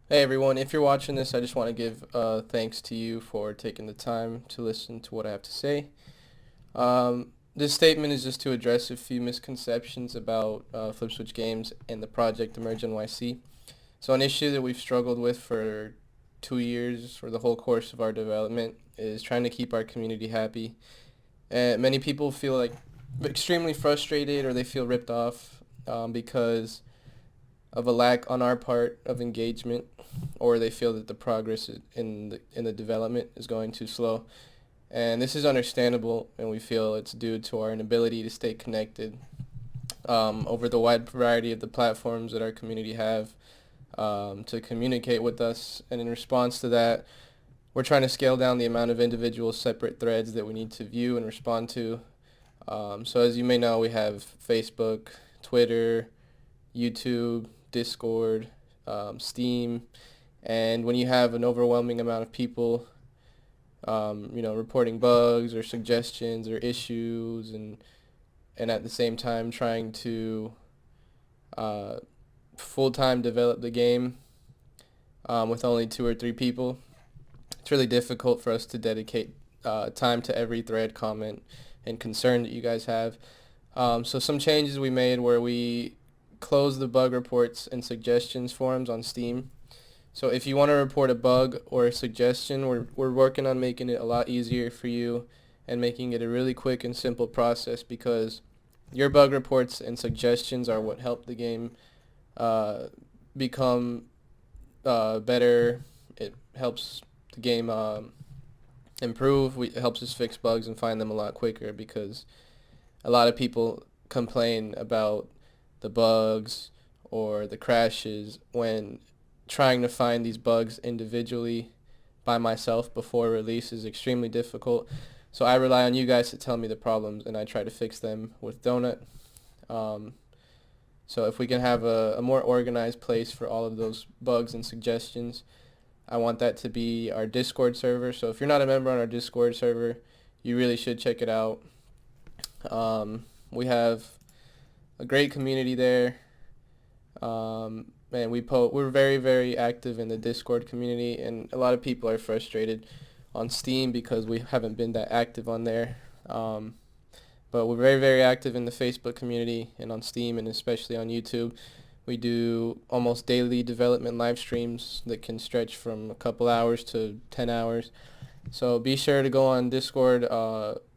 Hey everyone, if you're watching this, I just want to give thanks to you for taking the time to listen to what I have to say. This statement is just to address a few misconceptions about FlipSwitch Games and the project EmergeNYC. So an issue that we've struggled with for 2 years, for the whole course of our development, is trying to keep our community happy. And many people feel like extremely frustrated or they feel ripped off because of a lack on our part of engagement, or they feel that the progress in the development is going too slow. And this is understandable, and we feel it's due to our inability to stay connected over the wide variety of the platforms that our community have to communicate with us. And in response to that, we're trying to scale down the amount of individual separate threads that we need to view and respond to. So as you may know, we have Facebook, Twitter, YouTube, Discord, Steam, and when you have an overwhelming amount of people, reporting bugs or suggestions or issues, and at the same time trying to uh, full-time develop the game with only 2 or 3 people, it's really difficult for us to dedicate time to every thread, comment, and concern that you guys have. So some changes we made where we closed the bug reports and suggestions forums on Steam. So if you want to report a bug or a suggestion, we're working on making it a lot easier for you and making it a really quick and simple process, because your bug reports and suggestions are what help the game uh, become better. It helps the game improve. It helps us fix bugs and find them a lot quicker, because a lot of people complain about the bugs or the crashes when trying to find these bugs individually by myself before release is extremely difficult. So I rely on you guys to tell me the problems, and I try to fix them with Donut. Um, so if we can have a more organized place for all of those bugs and suggestions, I want that to be our Discord server. So if you're not a member on our Discord server, you really should check it out. We have a great community there. And we're very, very active in the Discord community, and a lot of people are frustrated on Steam because we haven't been that active on there. But we're very, very active in the Facebook community and on Steam, and especially on YouTube. We do almost daily development live streams that can stretch from a couple hours to 10 hours. So be sure to go on Discord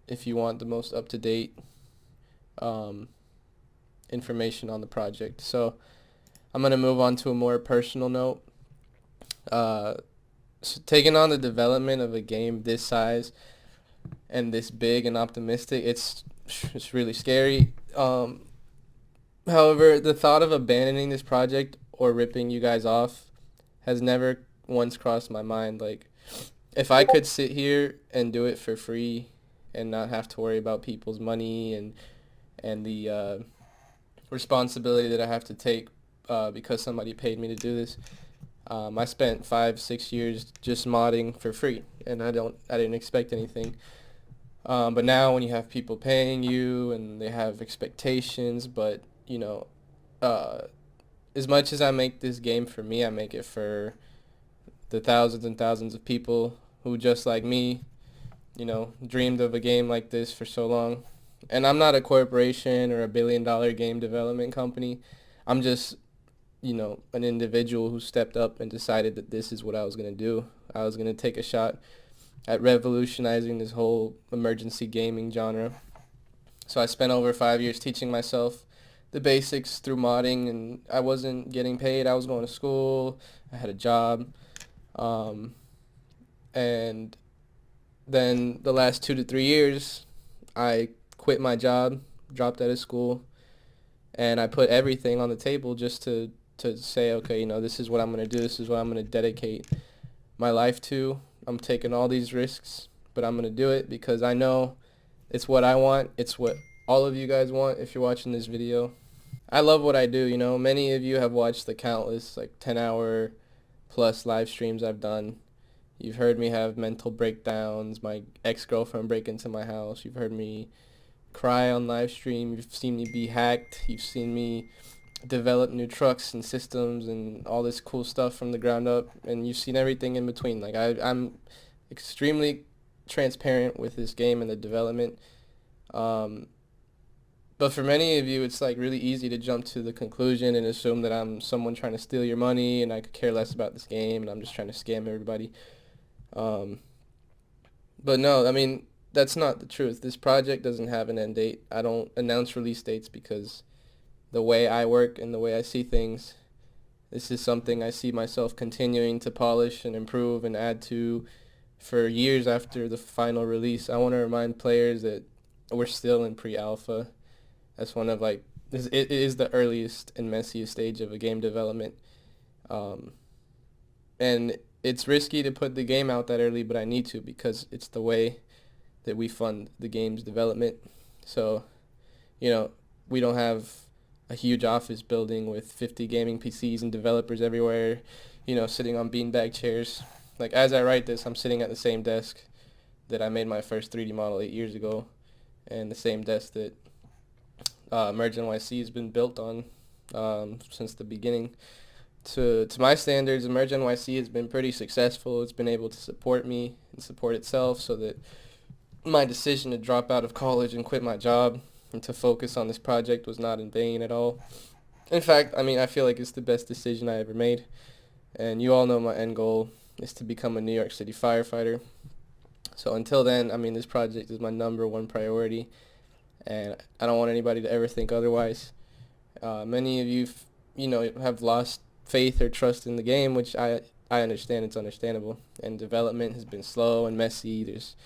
if you want the most up-to-date um, information on the project. So I'm going to move on to a more personal note. Uh, so taking on the development of a game this size and this big and optimistic, it's really scary. However, the thought of abandoning this project or ripping you guys off has never once crossed my mind. Like, if I could sit here and do it for free and not have to worry about people's money and the responsibility that I have to take because somebody paid me to do this. I spent 5, 6 years just modding for free, and I didn't expect anything. But now when you have people paying you and they have expectations, but uh, as much as I make this game for me, I make it for the thousands and thousands of people who, just like me, dreamed of a game like this for so long. And I'm not a corporation or a billion-dollar game development company. I'm just an individual who stepped up and decided that this is what I was going to do. I was going to take a shot at revolutionizing this whole emergency gaming genre. So I spent over 5 years teaching myself the basics through modding, and I wasn't getting paid. I was going to school. I had a job. Um, and then the last 2 to 3 years, I quit my job, dropped out of school, and I put everything on the table just to say, okay, this is what I'm going to do. This is what I'm going to dedicate my life to. I'm taking all these risks, but I'm going to do it because I know it's what I want. It's what all of you guys want if you're watching this video. I love what I do. Many of you have watched the countless 10-hour plus live streams I've done. You've heard me have mental breakdowns, my ex-girlfriend break into my house. You've heard me cry on live stream. You've seen me be hacked. You've seen me develop new trucks and systems and all this cool stuff from the ground up, and you've seen everything in between. Like I'm extremely transparent with this game and the development. Um, but for many of you, it's like really easy to jump to the conclusion and assume that I'm someone trying to steal your money and I could care less about this game and I'm just trying to scam everybody. Um, but no, I mean, that's not the truth. This project doesn't have an end date. I don't announce release dates because the way I work and the way I see things, this is something I see myself continuing to polish and improve and add to for years after the final release. I want to remind players that we're still in pre-alpha. That's one of like it is the earliest and messiest stage of a game development, um, and it's risky to put the game out that early, but I need to because it's the way that we fund the game's development. So, you know, we don't have a huge office building with 50 gaming PCs and developers everywhere, sitting on beanbag chairs. Like, as I write this, I'm sitting at the same desk that I made my first 3D model 8 years ago, and the same desk that EmergeNYC has been built on since the beginning. To my standards, EmergeNYC has been pretty successful. It's been able to support me and support itself, so that my decision to drop out of college and quit my job and to focus on this project was not in vain at all. In fact, I mean, I feel like it's the best decision I ever made. And you all know my end goal is to become a New York City firefighter. So until then, I mean, this project is my number one priority, and I don't want anybody to ever think otherwise. Many of you, have lost faith or trust in the game, which I understand. It's understandable. And development has been slow and messy. There's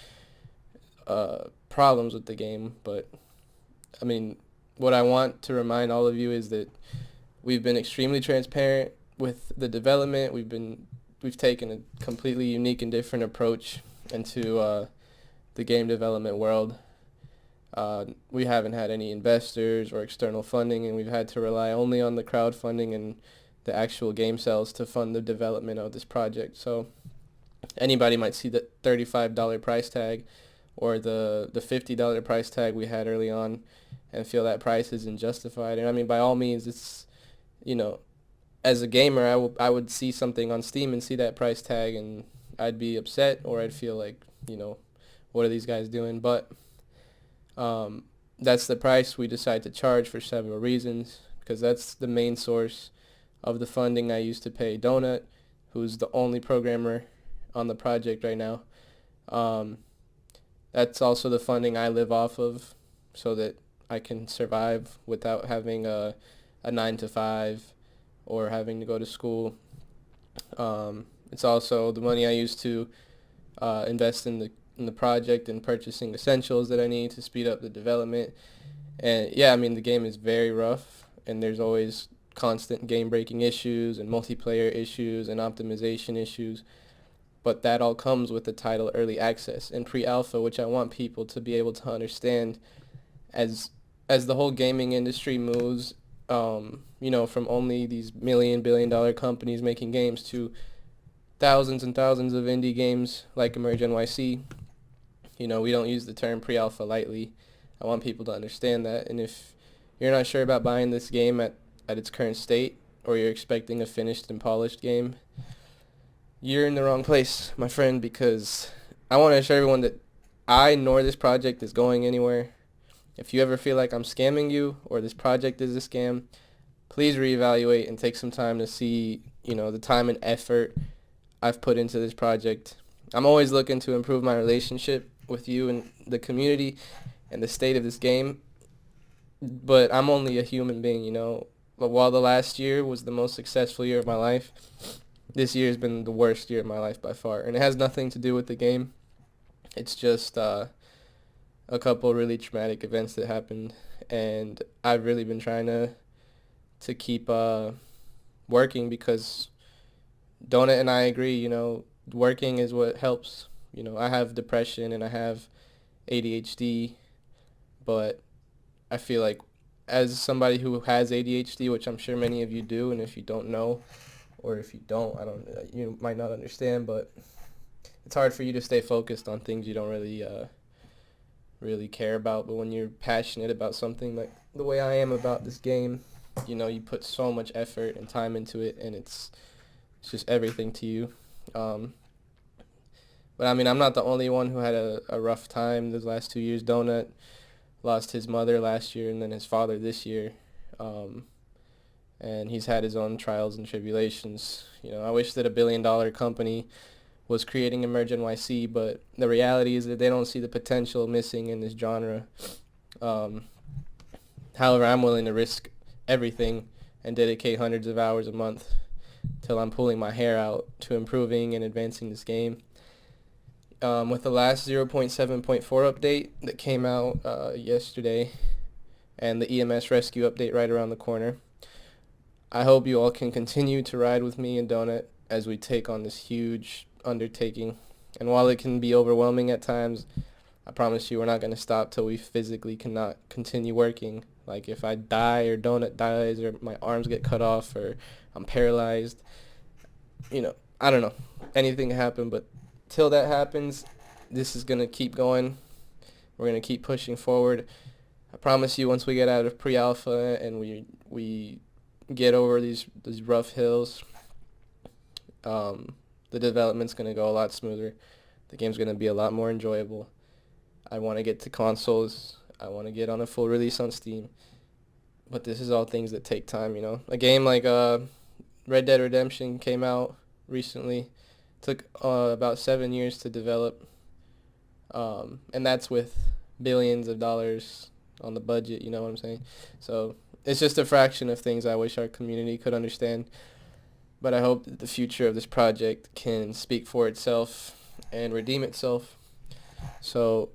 problems with the game, but I mean, what I want to remind all of you is that we've been extremely transparent with the development. We've taken a completely unique and different approach into the game development world. We haven't had any investors or external funding, and we've had to rely only on the crowdfunding and the actual game sales to fund the development of this project. So anybody might see the $35 price tag or the $50 price tag we had early on and feel that price isn't justified. And I mean, by all means, it's, as a gamer, I would see something on Steam and see that price tag and I'd be upset, or I'd feel like, what are these guys doing? But that's the price we decide to charge for several reasons, because that's the main source of the funding I used to pay Donut, who's the only programmer on the project right now. That's also the funding I live off of so that I can survive without having a 9 to 5 or having to go to school. It's also the money I used to invest in the project and purchasing essentials that I need to speed up the development. And yeah, I mean, the game is very rough, and there's always constant game-breaking issues and multiplayer issues and optimization issues. But that all comes with the title Early Access and Pre-Alpha, which I want people to be able to understand as the whole gaming industry moves, from only these billion-dollar companies making games to thousands and thousands of indie games like EmergeNYC. We don't use the term pre-alpha lightly. I want people to understand that. And if you're not sure about buying this game at its current state, or you're expecting a finished and polished game, you're in the wrong place, my friend, because I want to assure everyone that I nor this project is going anywhere. If you ever feel like I'm scamming you or this project is a scam, please reevaluate and take some time to see, the time and effort I've put into this project. I'm always looking to improve my relationship with you and the community and the state of this game, but I'm only a human being, But while the last year was the most successful year of my life, this year has been the worst year of my life by far, and it has nothing to do with the game. It's just a couple really traumatic events that happened, and I've really been trying to keep working, because Donut and I agree, working is what helps. I have depression and I have ADHD, but I feel like as somebody who has ADHD, which I'm sure many of you do, and if you don't know, or if you don't, you might not understand, but it's hard for you to stay focused on things you don't really care about. But when you're passionate about something like the way I am about this game, you put so much effort and time into it, and it's just everything to you. Um, but I mean, I'm not the only one who had a rough time those last 2 years. Donut lost his mother last year and then his father this year. Um, and he's had his own trials and tribulations. I wish that $1 billion company was creating EmergeNYC, but the reality is that they don't see the potential missing in this genre. Um, However, I'm willing to risk everything and dedicate hundreds of hours a month till I'm pulling my hair out to improving and advancing this game. With the last 0.7.4 update that came out yesterday and the EMS rescue update right around the corner, I hope you all can continue to ride with me and Donut as we take on this huge undertaking. And while it can be overwhelming at times, I promise you we're not going to stop till we physically cannot continue working. Like if I die or Donut dies or my arms get cut off or I'm paralyzed, I don't know. Anything can happen, but till that happens, this is going to keep going. We're going to keep pushing forward. I promise you once we get out of pre-alpha and we get over these rough hills, the development's going to go a lot smoother. The game's going to be a lot more enjoyable. I want to get to consoles. I want to get on a full release on Steam. But this is all things that take time, A game like Red Dead Redemption came out recently. Took about 7 years to develop. And that's with billions of dollars on the budget, you know what I'm saying? So it's just a fraction of things I wish our community could understand. But I hope that the future of this project can speak for itself and redeem itself. So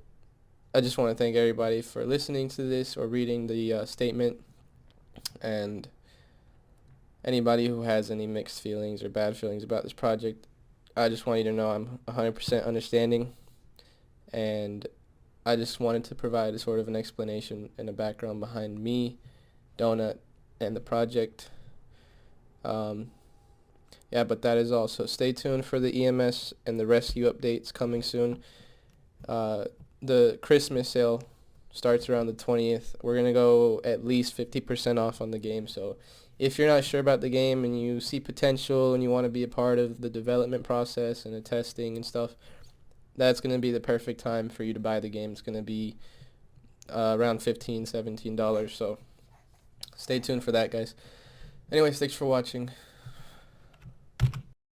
I just want to thank everybody for listening to this or reading the statement. And anybody who has any mixed feelings or bad feelings about this project, I just want you to know I'm 100% understanding. And I just wanted to provide a sort of an explanation and a background behind me, Donut, and the project. But that is all. So stay tuned for the EMS and the rescue updates coming soon. The Christmas sale starts around the 20th. We're going to go at least 50% off on the game. So if you're not sure about the game and you see potential and you want to be a part of the development process and the testing and stuff, that's going to be the perfect time for you to buy the game. It's going to be around $15, $17. So stay tuned for that, guys. Anyways, thanks for watching.